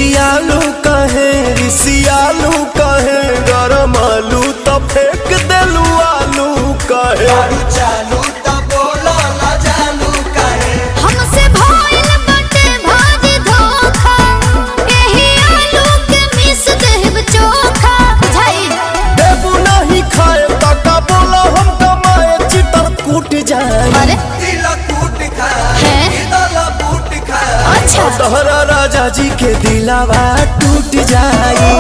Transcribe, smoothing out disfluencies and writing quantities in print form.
खिसियालू कहे रिसियालू कहे गरम आलू तो फेंक देलू आलू कहे चालू तो बोलो ना जानू कहे हमसे भइल बाटे भारी धोखा एही आलू के मिस देब चोखा बुझाई देबू नहीं खाए तका बोला हम कमाए चितर कूट जाए अरे दिल टूट खाए है दिल टूट खाए अच्छा तोहरा राजा जी के दिलावा टूट जाए